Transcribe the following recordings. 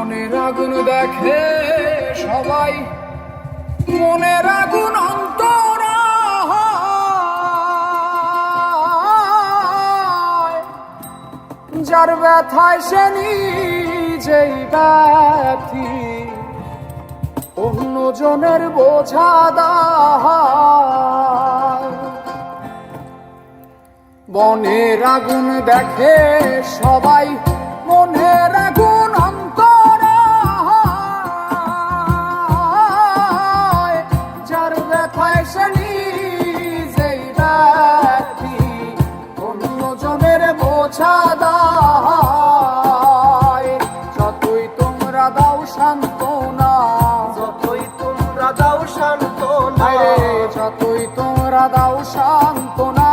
মনের আগুন দেখে সবাই, মনের আগুন অন্তরায়, যার ব্যথায় সে নিজেই ব্যথী, অন্যজনের বোঝা দায়। মনের আগুন দেখে সবাই, মনের আগুন অন্তরায়, যার ব্যথায় সে নিজেই ব্যথী, অন্যজনের বোঝা দায়। যতই তোমরা দাও সান্ত্বনা, যতই তোমরা দাও সান্ত্বনা, যতই তোমরা দাও সান্ত্বনা,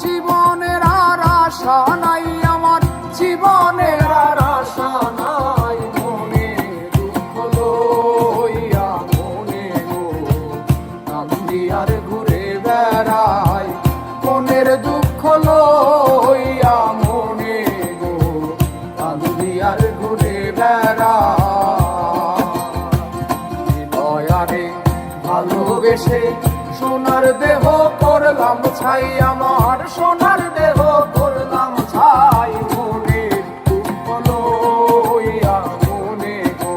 জীবনের আর আশা নাই আমার, জীবনের আর আশা নাই। মনে দুঃখ লইয়া মনে গো কান্দি আর ঘুরে বেড়াই, মনের দুঃখ লইয়া মনে গো কান্দি আর ঘুরে বেড়াই। হৃদয়ারে ভালোবেসে সোনার দেহ করলাম ছাই, আমার সোনার দেহ করলাম ছাই। মনের দুঃখ লইয়া মনে গো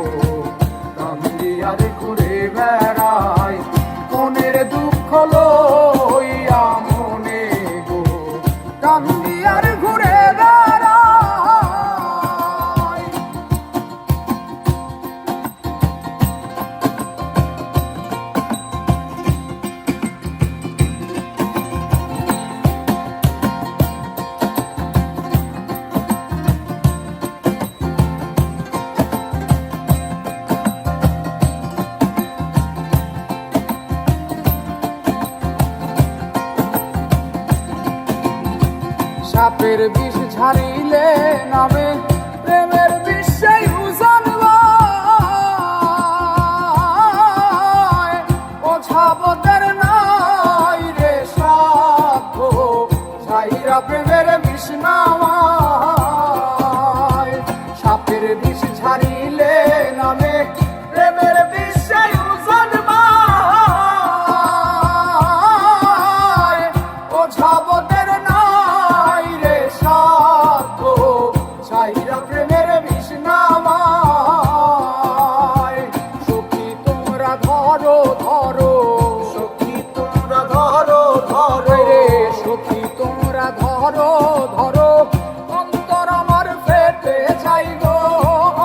কান্দি আর ঘুরে বেড়াই, মনের দুঃখ লইয়া মনে গো কান্দি আর ঘুরে বেড়াই। সাপের বিষ ঝাড়িলে নামে প্রেমের বিষে উজান বায়, ওঝাবতের নাই রে সাধ্য, ছাইরা প্রেমের বিষ নামায়। সাপের বিষ ঝাড়িলে নামে প্রেমের বিষে উজান বায়, ওঝাবতের ছাইরা প্রেমের বিষ নামায়। সখী তোমরা ধরো ধরো, সখী তোমরা ধরো ধরো, সখী তোমরা ধরো ধরো, অন্তর আমার ফেটে যাই গো,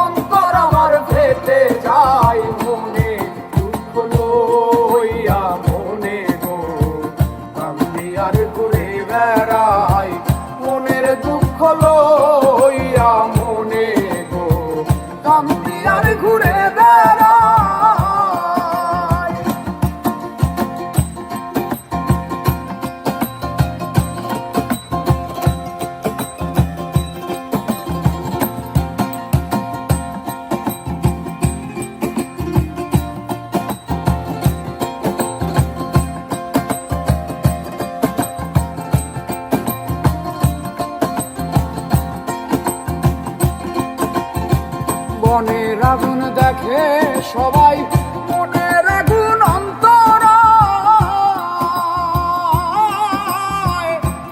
অন্তর আমার ফেটে যাই। মনে দুঃখ লইয়া মনে গো কান্দি আর ঘুরে বেড়াই, মনের দুঃখ লইয়া মনে গো কান্দি আর ঘুরে বেড়াই। মনের আগুন দেখে সবাই, মনের আগুন অন্তরায়,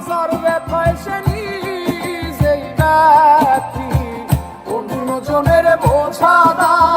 যার ব্যথায় সে নিজেই ব্যথী, অন্যজনের বোঝা দায়।